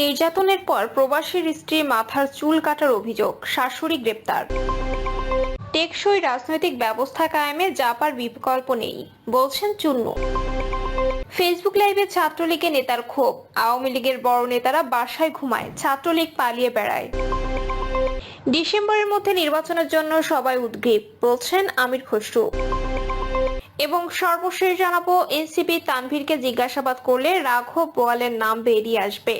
নির্যাতনের পর প্রবাসীর স্ত্রী মাথার চুল কাটার অভিযোগ, শাশুড়ি গ্রেপ্তার। টেকসই রাজনৈতিক ব্যবস্থা কায়েমে জাপার বিকল্প নেই, বলছেন চুন্নু। ফেসবুক লাইভে ছাত্রলীগের নেতার ক্ষোভ, আওয়ামী লীগের বড় নেতারা বাসায় ঘুমায়, ছাত্রলীগ পালিয়ে বেড়ায়। ডিসেম্বরের মধ্যে নির্বাচনের জন্য সবাই উদ্গ্রীব, বলছেন আমির খসরু। এবং সর্বশেষ জানাবো, এনসিপি তানভীরকে জিজ্ঞাসাবাদ করলে রাঘব বোয়ালের নাম বেরিয়ে আসবে,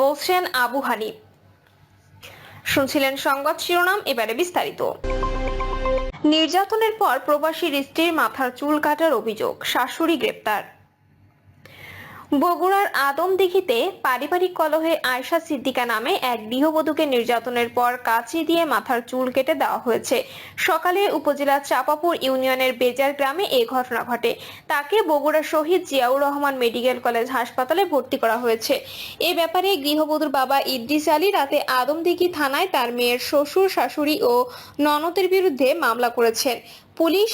বলছেন আবু হানিফ। শুনছিলেন সংবাদ শিরোনাম, এবারে বিস্তারিত। নির্যাতনের পর প্রবাসীর স্ত্রীর মাথার চুল কাটার অভিযোগ, শাশুড়ি গ্রেপ্তার। বগুড়ার আদমদিঘিতে পারিবারিক কলহে আয়েশা সিদ্দিকা নামে এক গৃহবধূকে নির্যাতনের পর কাঁচি দিয়ে মাথার চুল কেটে দেওয়া হয়েছে। সকালে উপজেলার চাপাপুর ইউনিয়নের বেজার গ্রামে এই ঘটনা ঘটে। তাকে বগুড়া শহীদ জিয়াউর রহমান মেডিকেল কলেজ হাসপাতালে ভর্তি করা হয়েছে। এ ব্যাপারে গৃহবধূর বাবা ইদ্রিস আলী রাতে আদমদিঘি থানায় তার মেয়ের শ্বশুর, শাশুড়ি ও ননদের বিরুদ্ধে মামলা করেছেন। পুলিশ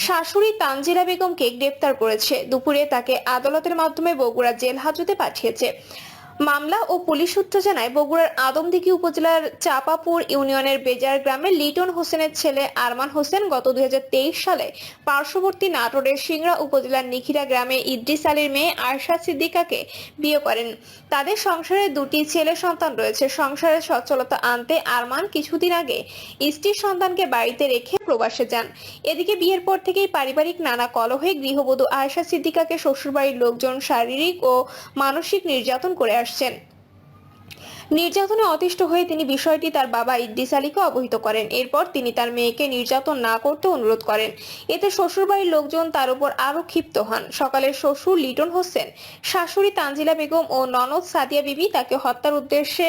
শাশুড়ি তানজিলা বেগমকে গ্রেপ্তার করেছে। দুপুরে তাকে আদালতের মাধ্যমে বগুড়া জেল হাজতে পাঠিয়েছে। মামলা ও পুলিশ সূত্র জানায়, বগুড়ার আদমদিঘি উপজেলার চাপাপুর ইউনিয়নের বেজার গ্রামে লিটন হোসেনের ছেলে আরমান হোসেন গত 2023 সালে পার্শ্ববর্তী নাটোরের সিংড়া উপজেলার নিখিরা গ্রামে ইদ্রিস আলীর মেয়ে আয়েশা সিদ্দিকাকে বিয়ে করেন। তাদের সংসারে দুটি ছেলে সন্তান রয়েছে। সংসারে সচ্ছলতা আনতে আরমান কিছুদিন আগে স্ত্রীর সন্তানকে বাড়িতে রেখে প্রবাসে যান। এদিকে বিয়ের পর থেকেই পারিবারিক নানা কলহে গৃহবধূ আয়েশা সিদ্দিকাকে শ্বশুরবাড়ির লোকজন শারীরিক ও মানসিক নির্যাতন করে আসছেন। নির্যাতনে অতিষ্ঠ হয়ে তিনি বিষয়টি তার বাবা ইদ্রিস আলীকে অবহিত করেন। এরপর তিনি তার মেয়েকে নির্যাতন না করতে অনুরোধ করেন। এতে শ্বশুরবাড়ির লোকজন তার উপর আরো ক্ষিপ্ত হন। সকালে শ্বশুর লিটন হোসেন, শাশুড়ি তানজিলা বেগম ও ননদ সাদিয়া বিবি তাকে হত্যার উদ্দেশ্যে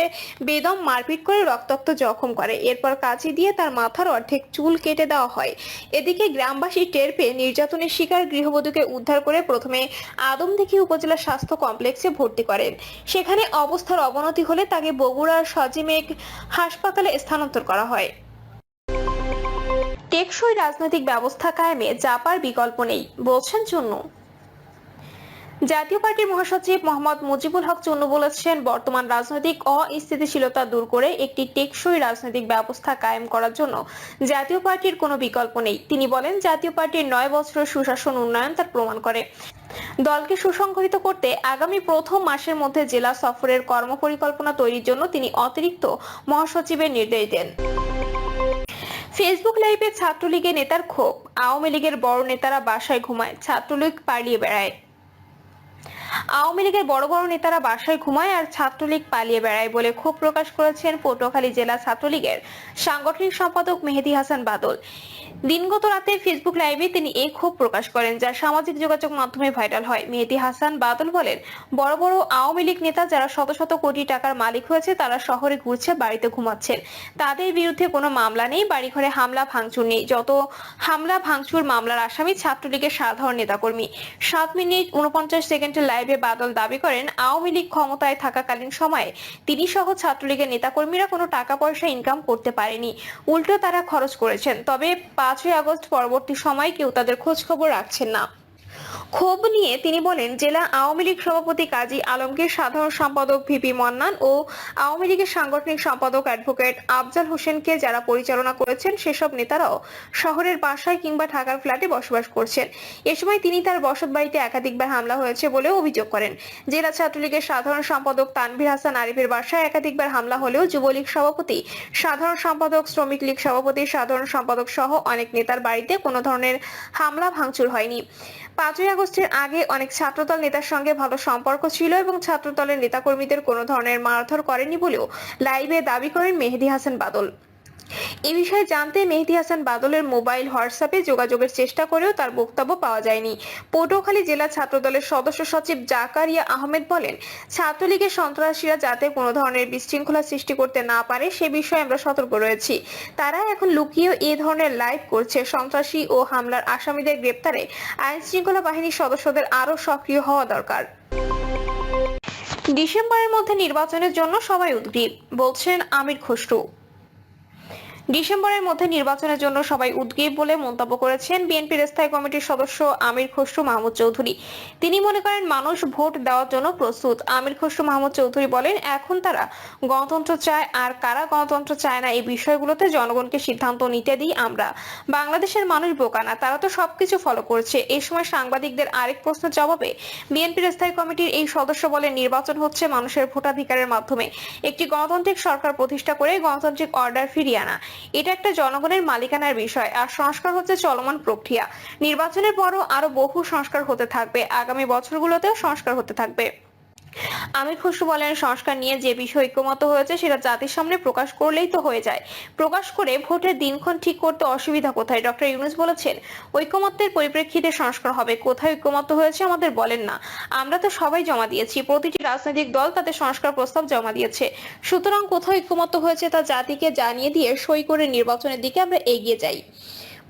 বেদম মারপিট করে রক্তাক্ত জখম করে। এরপর কাঁচি দিয়ে তার মাথার অর্ধেক চুল কেটে দেওয়া হয়। এদিকে গ্রামবাসী টের পেয়ে নির্যাতনের শিকার গৃহবধূকে উদ্ধার করে প্রথমে আদমদিঘি উপজেলা স্বাস্থ্য কমপ্লেক্সে ভর্তি করেন। সেখানে অবস্থার অবনতি হলে তাকে বগুড়ার সজিমেগ হাসপাতালে স্থানান্তর করা হয়। টেকসই রাজনৈতিক ব্যবস্থা কায়েমে জাপার বিকল্প নেই, বলছেন চুন্নু। জাতীয় পার্টির মহাসচিব মোহাম্মদ মুজিবুল হক চুন্নু বলেছেন, বর্তমান রাজনৈতিক অস্থিতিশীলতা দূর করে একটি টেকসই রাজনৈতিক ব্যবস্থা কায়েম করার জন্য জাতীয় পার্টির কোনো বিকল্প নেই। তিনি বলেন, জাতীয় পার্টির 9 বছরের সুশাসন উন্নয়ন তার প্রমাণ করে। দলকে সুসংগঠিত করতে আগামী প্রথম মাসের মধ্যে জেলা সফরের কর্মপরিকল্পনা তৈরির জন্য তিনি অতিরিক্ত মহাসচিবের নির্দেশ দেন। ফেসবুক লাইভে ছাত্রলীগের নেতার ক্ষোভ, আওয়ামী লীগের বড় নেতারা বাসায় ঘুমায়, ছাত্রলীগ পালিয়ে বেড়ায়। আওয়ামী লীগের বড় বড় নেতারা বাসায় ঘুমায় আর ছাত্রলীগ পালিয়ে বেড়ায় বলে ক্ষোভ প্রকাশ করেছেন পটুয়াখালী জেলা ছাত্রলীগের সাংগঠনিক সম্পাদক মেহেদী হাসান বাদল। দিনগত রাতে ফেসবুক লাইভে তিনি এই ক্ষোভ প্রকাশ করেন, যা সামাজিক যোগাযোগ মাধ্যমে ভাইরাল হয়। মেহেদী হাসান বাদল বলেন, বড় বড় আওয়ামী লীগ নেতা যারা শত শত কোটি টাকার মালিক হয়েছে তারা শহরে ঘুরছে, বাড়িতে ঘুমাচ্ছেন। তাদের বিরুদ্ধে কোনো মামলা নেই, বাড়িঘরে হামলা ভাঙচুর নেই। যত হামলা ভাঙচুর মামলার আসামি ছাত্রলীগের সাধারণ নেতাকর্মী। 7 মিনিট 49 সেকেন্ডের লাইভে বাদল দাবি করেন, আওয়ামী লীগ ক্ষমতায় থাকাকালীন সময়ে তিনি সহ ছাত্রলীগের নেতাকর্মীরা কোনো টাকা পয়সা ইনকাম করতে পারেনি, উল্টো তারা খরচ করেছেন। তবে 5ই আগস্ট পরবর্তী সময় কেউ তাদের খোঁজ খবর রাখছেন না। ক্ষোভ নিয়ে তিনি বলেন, জেলা আওয়ামী লীগ সভাপতি কাজী আলমগীর, সাধারণ সম্পাদক ভিপি মন্নান ও আওয়ামী লীগের সাংগঠনিক সম্পাদক অ্যাডভোকেট আফজাল হোসেনকে যারা পরিচালনা করেছেন সেসব নেতারাও শহরের বাসায় কিংবা ঢাকার ফ্ল্যাটে বসবাস করছেন। এ সময় তিনি তার বসত বাড়িতে একাধিকবার হামলা হয়েছে বলেও অভিযোগ করেন। জেলা ছাত্রলীগের সাধারণ সম্পাদক তানভীর হাসান আরিফের বাসায় একাধিকবার হামলা হলেও যুবলীগ সভাপতি, সাধারণ সম্পাদক, শ্রমিক লীগ সভাপতি, সাধারণ সম্পাদক সহ অনেক নেতার বাড়িতে কোনো ধরনের হামলা ভাঙচুর হয়নি। 5ই আগস্টের আগে অনেক ছাত্রদল নেতার সঙ্গে ভালো সম্পর্ক ছিল এবং ছাত্রদলের নেতাকর্মীদের কোনো ধরনের মারধর করেনি বলেও লাইভে দাবি করেন মেহেদী হাসান বাদল। এ বিষয়ে জানতে মেহেদী হাসান বাদলের মোবাইল, হোয়াটসঅ্যাপে যোগাযোগের চেষ্টা করেও তার বক্তব্য পাওয়া যায়নি। পটুয়াখালী জেলা ছাত্রদলের সদস্য সচিব জাকারিয়া আহমেদ বলেন, ছাত্রলীগের সন্ত্রাসীরা যাতে কোনো ধরনের বিশৃঙ্খলা সৃষ্টি করতে না পারে সে বিষয়ে আমরা সতর্ক রয়েছি। তারা এখন লুকিয়ে এ ধরনের লাইভ করছে। সন্ত্রাসী ও হামলার আসামিদের গ্রেপ্তারে আইন শৃঙ্খলা বাহিনীর সদস্যদের আরো সক্রিয় হওয়া দরকার। ডিসেম্বরের মধ্যে নির্বাচনের জন্য সবাই উদ্গ্রীব, বলছেন আমির খসরু। ডিসেম্বরের মধ্যে নির্বাচনের জন্য সবাই উদ্গ্রীব বলে মন্তব্য করেছেন বিএনপির স্থায়ী কমিটির সদস্য আমির খসরু মাহমুদ চৌধুরী। তিনি মনে করেন মানুষ ভোট দেওয়ার জন্য প্রস্তুত। আমির খসরু মাহমুদ চৌধুরী বলেন, এখন তারা গণতন্ত্র চায়, আর কারা গণতন্ত্র চায় না এই বিষয়গুলোতে জনগণকে সিদ্ধান্ত নিতে দিই আমরা। বাংলাদেশের মানুষ বোকা না, তারা তো সবকিছু ফলো করছে। এই সময় সাংবাদিকদের আরেক প্রশ্নের জবাবে বিএনপির স্থায়ী কমিটির এই সদস্য বলেন, নির্বাচন হচ্ছে মানুষের ভোটাধিকারের মাধ্যমে একটি গণতান্ত্রিক সরকার প্রতিষ্ঠা করে গণতান্ত্রিক অর্ডার ফিরিয়ে আনা। এটা একটা জনগণের মালিকানার বিষয়, আর সংস্কার হচ্ছে চলমান প্রক্রিয়া। নির্বাচনের পরও আরো বহু সংস্কার হতে থাকবে, আগামী বছরগুলোতেও সংস্কার হতে থাকবে। আমির খসরু বলেন, সংস্কার নিয়ে যে বিষয় ঐক্যমত হয়েছে সেটা জাতির সামনে প্রকাশ করলেই তো হয়ে যায়। প্রকাশ করে ভোটের দিনক্ষণ ঠিক করতে অসুবিধা কোথায়? ডক্টর ইউনূস বলেছেন, ঐক্যমত্যের পরিপ্রেক্ষিতে সংস্কার হবে। কোথায় ঐক্যমত হয়েছে আমাদের বলেন না। আমরা তো সবাই জমা দিয়েছি, প্রতিটি রাজনৈতিক দল তাদের সংস্কার প্রস্তাব জমা দিয়েছে। সুতরাং কোথায় ঐক্যমত হয়েছে তা জাতিকে জানিয়ে দিয়ে সই করে নির্বাচনের দিকে আমরা এগিয়ে যাই।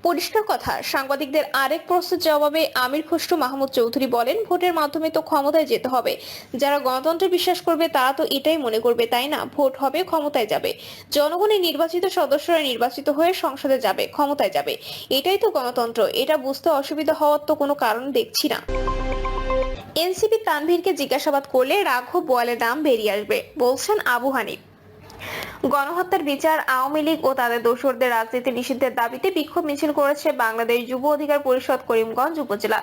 পরিষ্কার কথা। সাংবাদিকদের আরেক প্রশ্নের জবাবে আমির খসরু মাহমুদ চৌধুরী বলেন, ভোটের মাধ্যমে তো ক্ষমতায় যেতে হবে। যারা গণতন্ত্রে বিশ্বাস করবে তারা তো এটাই মনে করবে, তাই না? ভোট হবে, ক্ষমতায় যাবে। জনগণের নির্বাচিত সদস্যরা নির্বাচিত হয়ে সংসদে যাবে, ক্ষমতায় যাবে। এটাই তো গণতন্ত্র। এটা বুঝতে অসুবিধা হওয়ার তো কোনো কারণ দেখছি না। এনসিপি তানভীরকে জিজ্ঞাসাবাদ করলে রাঘব বোয়ালের নাম বেরিয়ে আসবে, বলছেন আবু হানিফ। গণহত্যার বিচার, আওয়ামী লীগ ও তাদের দোসরদের রাজনীতি নিষিদ্ধের দাবিতে বিক্ষোভ মিছিল করেছে বাংলাদেশ যুব অধিকার পরিষদ করিমগঞ্জ উপজেলা।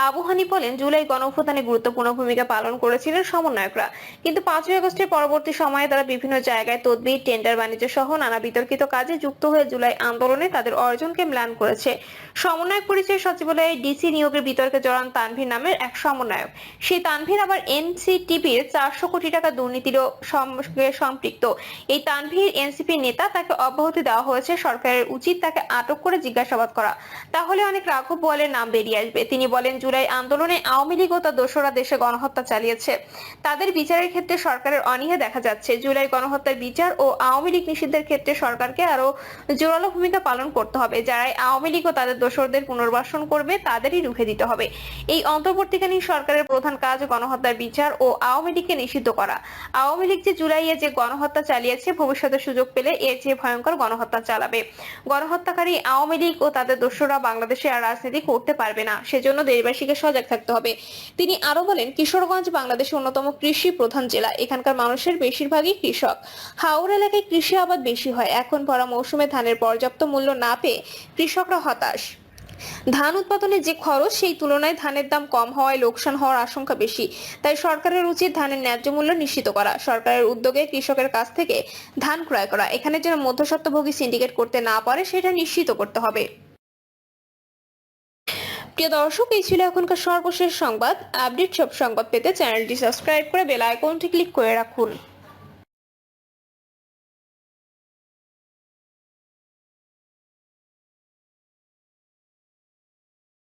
আবু হানিফ বলেন, জুলাই গণঅভ্যুত্থানে গুরুত্বপূর্ণ ভূমিকা পালন করেছিলেন সমন্বয়করা, কিন্তু 5ই আগস্টের পরবর্তী সময়ে তারা বিভিন্ন জায়গায় তদবির, টেন্ডার বাণিজ্য সহ নানা বিতর্কিত কাজে যুক্ত হয়ে জুলাই আন্দোলনে তাদের অর্জনকে ম্লান করেছে। সমন্বয়ক পরিচয় সচিবালয়ে ডিসি নিয়োগের বিতর্কে জড়ান তানভীর নামের এক সমন্বয়ক। সেই তানভীর আবার এনসিটিবির 400 কোটি টাকা দুর্নীতিরও সঙ্গে সম্পৃক্ত। এই তানভীর এনসিপি নেতা, তাকে অব্যাহতি দেওয়া হয়েছে। সরকারের উচিত তাকে আটক করে জিজ্ঞাসাবাদ করা, তাহলে অনেক রাঘব বোয়ালের নাম বেরিয়ে আসবে। তিনি বলেন, জুলাই আন্দোলনে আওয়ামী লীগ ও তার দোসররা দেশে গণহত্যা চালিয়েছে। তাদের বিচারের ক্ষেত্রে সরকারের অনীহা দেখা যাচ্ছে। জুলাই গণহত্যার বিচার ও আওয়ামী লীগ নিষিদ্ধের ক্ষেত্রে সরকারকে আরো জোরালো ভূমিকা পালন করতে হবে। যারাই আওয়ামী লীগ ও তাদের দোসরদের পুনর্বাসন করবে তাদেরই রুখে দিতে হবে। এই অন্তর্বর্তীকালীন সরকারের প্রধান কাজ গণহত্যার বিচার ও আওয়ামী লীগকে নিষিদ্ধ করা। আওয়ামী লীগ যে জুলাইয়ে যে গণহত্যা চালিয়েছে, ভবিষ্যতে সুযোগ পেলে এর চেয়ে ভয়ঙ্কর গণহত্যা চালাবে। গণহত্যাকারী আওয়ামী লীগ ও তাদের দোসররা বাংলাদেশে আর রাজনীতি করতে পারবে না। সেজন্য দেশবাসীকে সজাগ থাকতে হবে। তিনি আরো বলেন, কিশোরগঞ্জ বাংলাদেশের অন্যতম কৃষি প্রধান জেলা। এখানকার মানুষের বেশিরভাগই কৃষক। হাওড় এলাকায় কৃষি আবাদ বেশি হয়। এখন ভরা মৌসুমে ধানের পর্যাপ্ত মূল্য না পেয়ে কৃষকরা হতাশ। ধান উৎপাদনে যে খরচ, সেই তুলনায় ধানের দাম কম হওয়ায় লোকসান হওয়ার আশঙ্কা বেশি। তাই সরকারের উচিত ধানের ন্যায্য মূল্য নিশ্চিত করা। সরকারের উদ্যোগে কৃষকের কাছ থেকে ধান ক্রয় করা। এখানে যেন মধ্যস্বত্বভোগী সিন্ডিকেট করতে না পারে সেটা নিশ্চিত করতে হবে। প্রিয় দর্শক, এই ছিল এখনকার সর্বশেষ সংবাদ। আপডেট সব সংবাদ পেতে চ্যানেলটি সাবস্ক্রাইব করে বেল আইকনটি ক্লিক করে রাখুন।